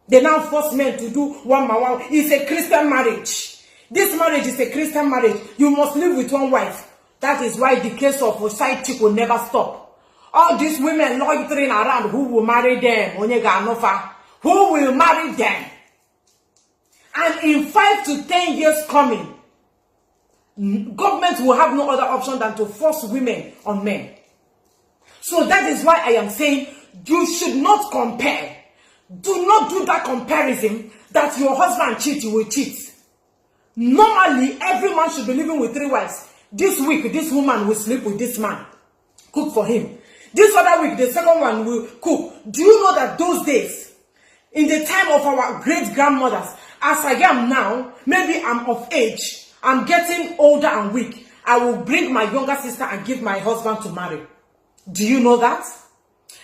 They now force men to do one by one. It's a Christian marriage. This marriage is a Christian marriage. You must live with one wife. That is why the case of a side chick will never stop. All these women loitering around, who will marry them? Who will marry them? And in 5 to 10 years coming, government will have no other option than to force women on men. So that is why I am saying you should not compare. Do not do that comparison that your husband cheats, you will cheat. Normally, every man should be living with 3 wives. This week, this woman will sleep with this man. Cook for him. This other week, the second one will cook. Do you know that those days, in the time of our great-grandmothers, as I am now, maybe I'm of age, I'm getting older and weak, I will bring my younger sister and give my husband to marry. Do you know that?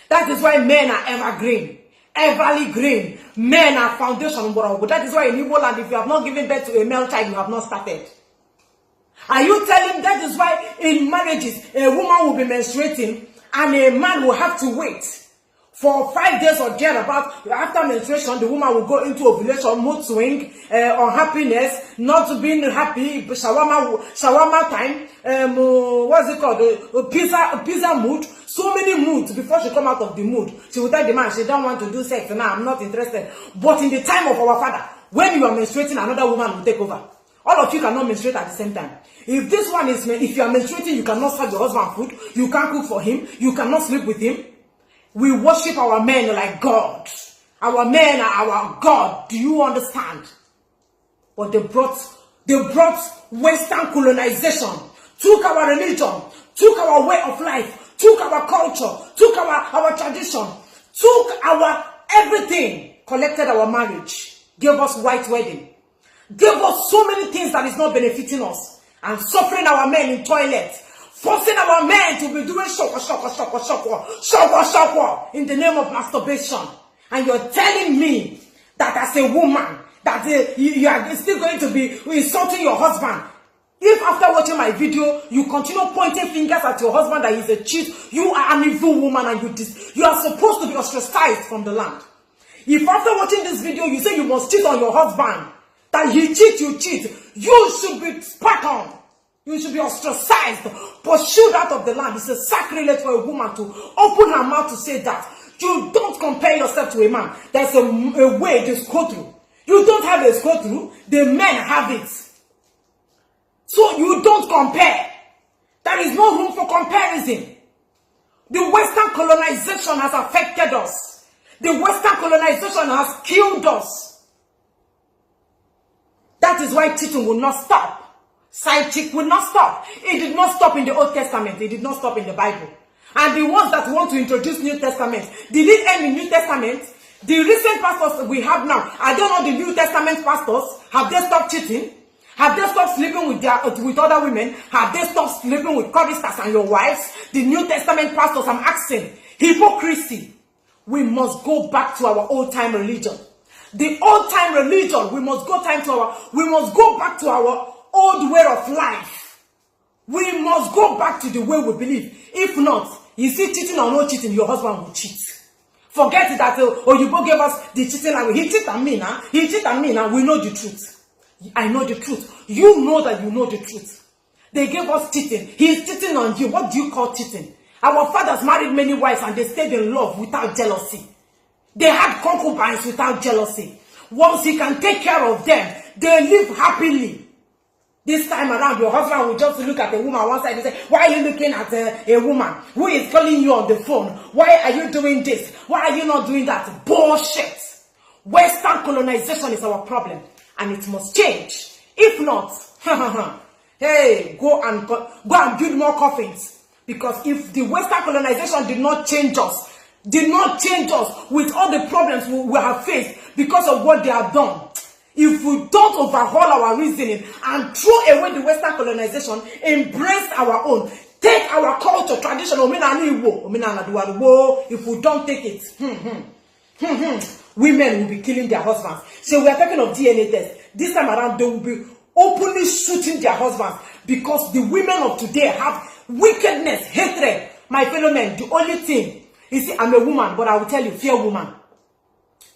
That is why men are evergreen. Everly green. Men are foundation. That is why in Igbo land, if you have not given birth to a male child, you have not started. Are you telling that is why in marriages, a woman will be menstruating and a man will have to wait for 5 days or thereabout? After menstruation, the woman will go into ovulation, mood swing, unhappiness, not being happy, shawarma time, what's it called? Pizza mood. So many moods before she come out of the mood. She will tell the man she don't want to do sex. Now I'm not interested. But in the time of our father, when you are menstruating, another woman will take over. All of you cannot menstruate at the same time. If this one is, if you are menstruating, you cannot serve your husband food. You can't cook for him. You cannot sleep with him. We worship our men like God. Our men are our God. Do you understand? But they brought Western colonization, took our religion, took our way of life, took our culture, took our tradition, took our everything, collected our marriage, gave us white wedding, gave us so many things that is not benefiting us, and suffering our men in toilets, forcing our men to be doing shakwa in the name of masturbation. And you're telling me that as a woman, that you are still going to be insulting your husband. If after watching my video, you continue pointing fingers at your husband that he's a cheat, you are an evil woman and you are supposed to be ostracized from the land. If after watching this video, you say you must cheat on your husband, that he cheat, you cheat, you should be spat on. You should be ostracized, pursued out of the land. It's a sacrilege for a woman to open her mouth to say that. You don't compare yourself to a man. There's a way to go through. You don't have a go through. The men have it. So you don't compare. There is no room for comparison. The Western colonization has affected us. The Western colonization has killed us. That is why cheating will not stop. Side chick will not stop. It did not stop in the Old Testament. It did not stop in the Bible. And the ones that want to introduce New Testament, did it end in New Testament? The recent pastors we have now, I don't know the New Testament pastors, have they stopped cheating? Have they stopped sleeping with other women? Have they stopped sleeping with choristers and your wives? The New Testament pastors, I'm asking. Hypocrisy. We must go back to our old-time religion. The old-time religion, we must go back to our old way of life. We must go back to the way we believe. If not, you see, cheating or no cheating, your husband will cheat. Forget that, you both gave us the cheating language. He cheated on me now. He cheated on me now. We know the truth. I know the truth. You know that you know the truth. They gave us cheating. He is cheating on you. What do you call cheating? Our fathers married many wives and they stayed in love without jealousy. They had concubines without jealousy. Once he can take care of them, they live happily. This time around, your husband will just look at a woman one side and say, why are you looking at a woman who is calling you on the phone? Why are you doing this? Why are you not doing that? Bullshit. Western colonization is our problem and it must change. If not, hey, go and build more coffins. Because if the Western colonization did not change us with all the problems we have faced because of what they have done, if we don't overhaul our reasoning and throw away the Western colonization, embrace our own, take our culture, tradition, if we don't take it, women will be killing their husbands. So we are talking of DNA test. This time around, they will be openly shooting their husbands because the women of today have wickedness, hatred. My fellow men, the only thing, you see, I'm a woman, but I will tell you, fear woman.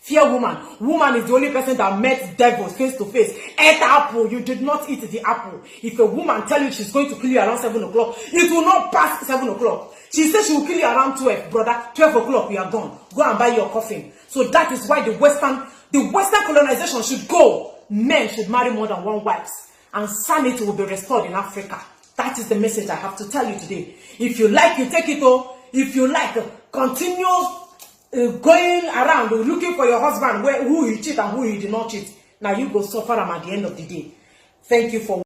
Fear woman. Woman is the only person that met devils face to face. Ate apple. You did not eat the apple. If a woman tell you she's going to kill you around 7 o'clock, it will not pass 7 o'clock. She says she will kill you around 12, brother. 12 o'clock, we are gone. Go and buy your coffin. So that is why the Western colonization should go. Men should marry more than one wife, and sanity will be restored in Africa. That is the message I have to tell you today. If you like, you take it all. If you like, continue going around looking for your husband who he cheat and who he did not cheat. Now you go suffer him at the end of the day. Thank you for